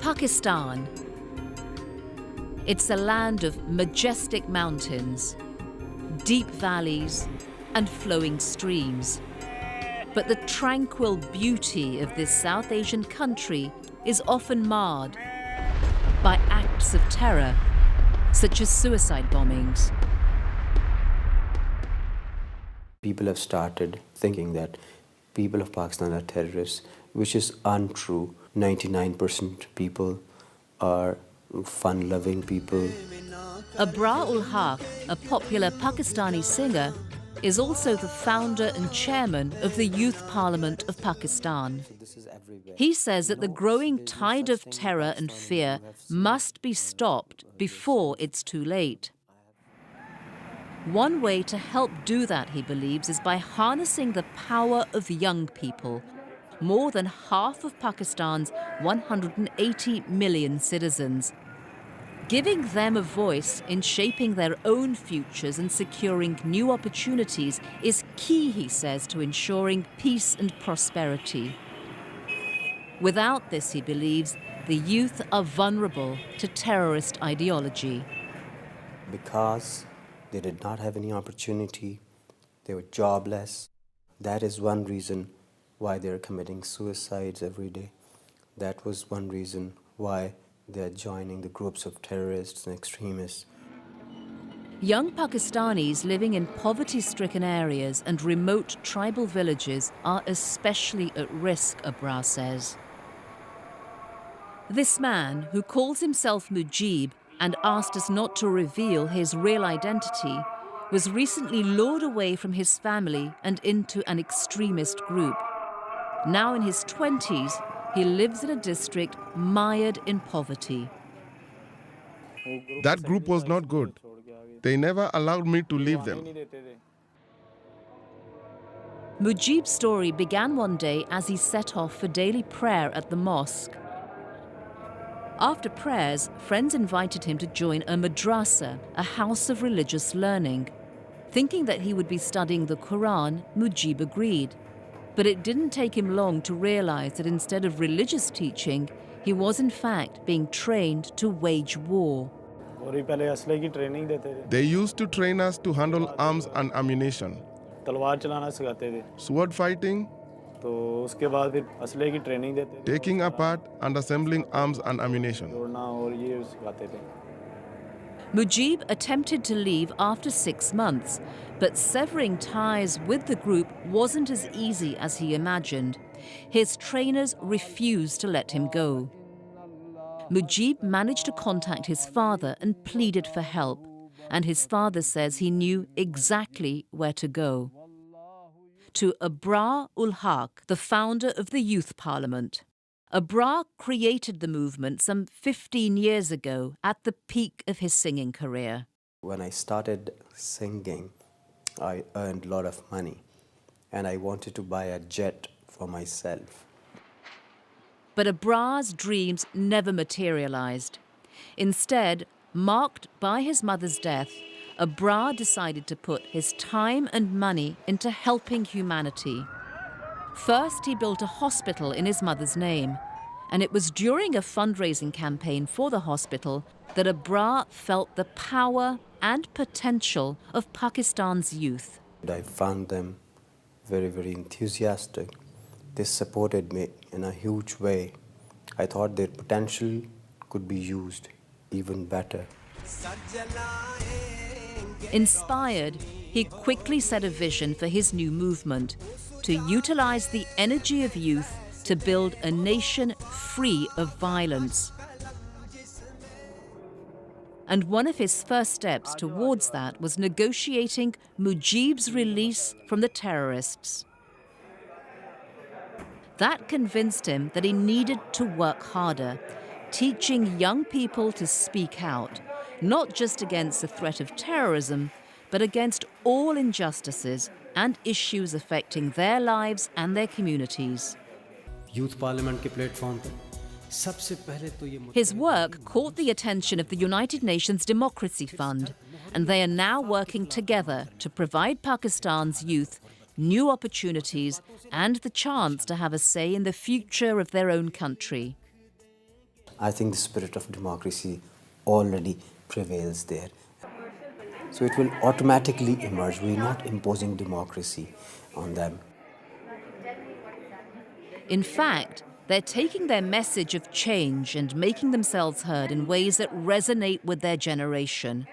Pakistan. It's a land of majestic mountains, deep valleys, and flowing streams. But the tranquil beauty of this South Asian country is often marred by acts of terror, such as suicide bombings. People have started thinking that people of Pakistan are terrorists, which is untrue. 99% people are fun-loving people. Abrar ul Haq, a popular Pakistani singer, is also the founder and chairman of the Youth Parliament of Pakistan. He says that the growing tide of terror and fear must be stopped before it's too late. One way to help do that, he believes, is by harnessing the power of young people, more than half of Pakistan's 180 million citizens. Giving them a voice in shaping their own futures and securing new opportunities is key, he says, to ensuring peace and prosperity. Without this, he believes, the youth are vulnerable to terrorist ideology. Because they did not have any opportunity, they were jobless. That is one reason why they're committing suicides every day. That was one reason why they're joining the groups of terrorists and extremists. Young Pakistanis living in poverty-stricken areas and remote tribal villages are especially at risk, Abrar says. This man, who calls himself Mujib and asked us not to reveal his real identity, was recently lured away from his family and into an extremist group. Now in his 20s, he lives in a district mired in poverty. That group was not good. They never allowed me to leave them. Mujib's story began one day as he set off for daily prayer at the mosque. After prayers, friends invited him to join a madrasa, a house of religious learning. Thinking that he would be studying the Quran, Mujib agreed. But it didn't take him long to realize that instead of religious teaching, he was in fact being trained to wage war. They used to train us to handle arms and ammunition. Sword fighting, taking apart and assembling arms and ammunition. Mujib attempted to leave after 6 months, but severing ties with the group wasn't as easy as he imagined. His trainers refused to let him go. Mujib managed to contact his father and pleaded for help, and his father says he knew exactly where to go. To Abrar ul Haq, the founder of the Youth Parliament. Abrar created the movement some 15 years ago at the peak of his singing career. When I started singing, I earned a lot of money, and I wanted to buy a jet for myself. But Abrar's dreams never materialized. Instead, marked by his mother's death, Abrar decided to put his time and money into helping humanity. First, he built a hospital in his mother's name, and it was during a fundraising campaign for the hospital that Abrar felt the power and potential of Pakistan's youth. I found them very, very enthusiastic. They supported me in a huge way. I thought their potential could be used even better. Inspired, he quickly set a vision for his new movement, to utilize the energy of youth to build a nation free of violence. And one of his first steps towards that was negotiating Mujib's release from the terrorists. That convinced him that he needed to work harder, teaching young people to speak out, not just against the threat of terrorism, but against all injustices and issues affecting their lives and their communities. Youth Parliament ke platform pe his work caught the attention of the United Nations Democracy Fund, and they are now working together to provide Pakistan's youth new opportunities and the chance to have a say in the future of their own country. I think the spirit of democracy already prevails there. So it will automatically emerge. We're not imposing democracy on them. In fact, they're taking their message of change and making themselves heard in ways that resonate with their generation.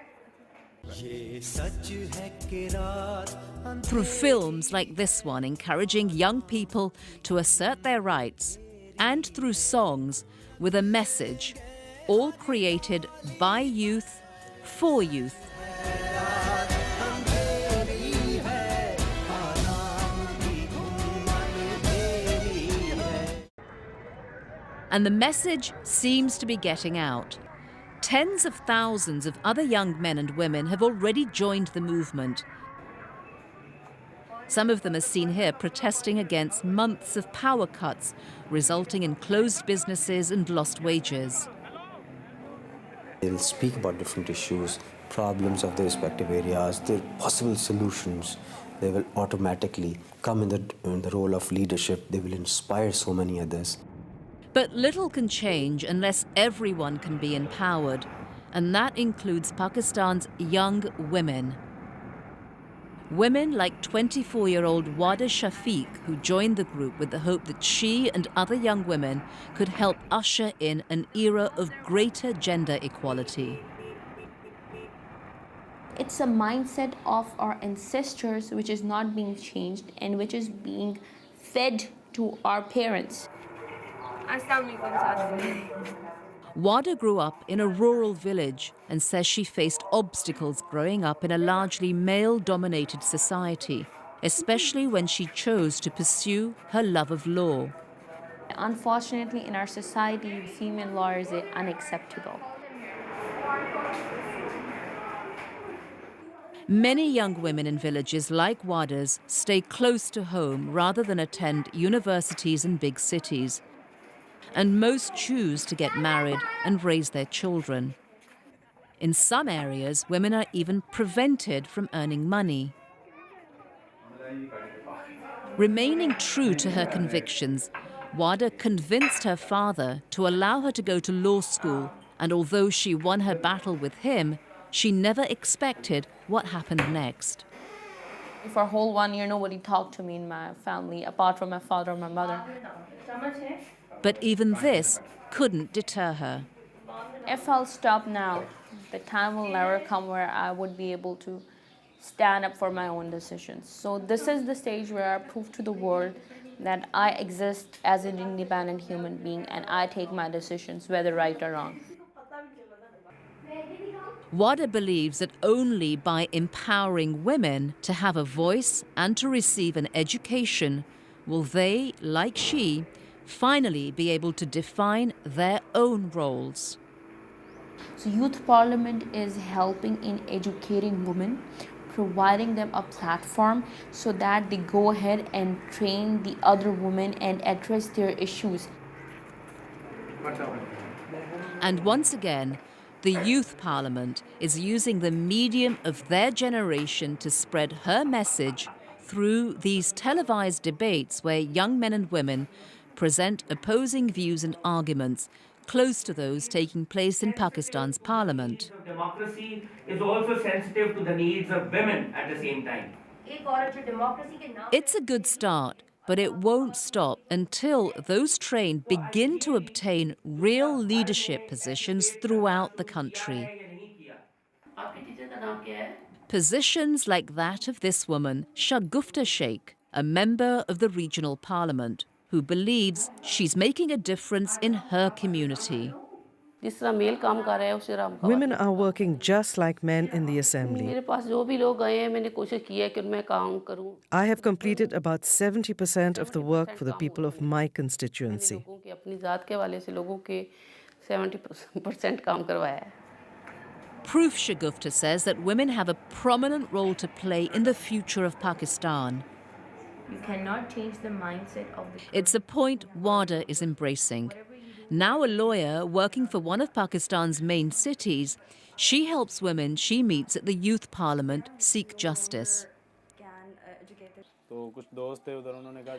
Through films like this one encouraging young people to assert their rights, and through songs with a message, all created by youth, for youth. And the message seems to be getting out. Tens of thousands of other young men and women have already joined the movement. Some of them are seen here protesting against months of power cuts, resulting in closed businesses and lost wages. They will speak about different issues, problems of their respective areas, their possible solutions. They will automatically come in the role of leadership. They will inspire so many others. But little can change unless everyone can be empowered, and that includes Pakistan's young women. Women like 24-year-old Wada Shafiq, who joined the group with the hope that she and other young women could help usher in an era of greater gender equality. It's a mindset of our ancestors which is not being changed and which is being fed to our parents. Wada grew up in a rural village and says she faced obstacles growing up in a largely male-dominated society, especially when she chose to pursue her love of law. Unfortunately, in our society, female lawyers are unacceptable. Many young women in villages like Wada's stay close to home rather than attend universities in big cities. And most choose to get married and raise their children. In some areas, women are even prevented from earning money. Remaining true to her convictions, Wada convinced her father to allow her to go to law school, and although she won her battle with him, she never expected what happened next. For a whole 1 year, nobody talked to me in my family, apart from my father and my mother. But even this couldn't deter her. If I'll stop now, the time will never come where I would be able to stand up for my own decisions. So this is the stage where I prove to the world that I exist as an independent human being and I take my decisions, whether right or wrong. Wada believes that only by empowering women to have a voice and to receive an education will they, like she, finally be able to define their own roles. So Youth Parliament is helping in educating women, providing them a platform so that they go ahead and train the other women and address their issues. And once again, the Youth Parliament is using the medium of their generation to spread her message through these televised debates where young men and women present opposing views and arguments close to those taking place in Pakistan's parliament. Democracy is also sensitive to the needs of women at the same time. It's a good start, but it won't stop until those trained begin to obtain real leadership positions throughout the country. Positions like that of this woman, Shagufta Sheikh, a member of the regional parliament, who believes she's making a difference in her community. Women are working just like men in the assembly. I have completed about 70% of the work for the people of my constituency. Proof, Shagufta says, that women have a prominent role to play in the future of Pakistan. You cannot change the mindset of the... It's a point Wada is embracing. Now a lawyer working for one of Pakistan's main cities, she helps women she meets at the Youth Parliament seek justice.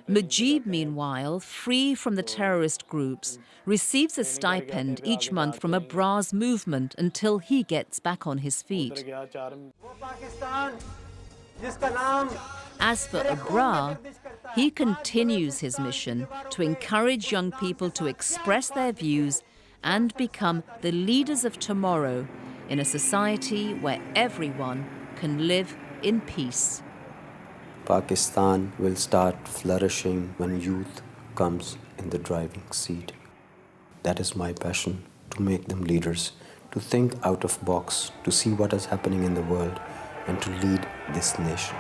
Mujib, meanwhile, free from the terrorist groups, receives a stipend each month from a Bras movement until he gets back on his feet. As for Abrar, he continues his mission to encourage young people to express their views and become the leaders of tomorrow in a society where everyone can live in peace. Pakistan will start flourishing when youth comes in the driving seat. That is my passion, to make them leaders, to think out of box, to see what is happening in the world, and to lead this nation.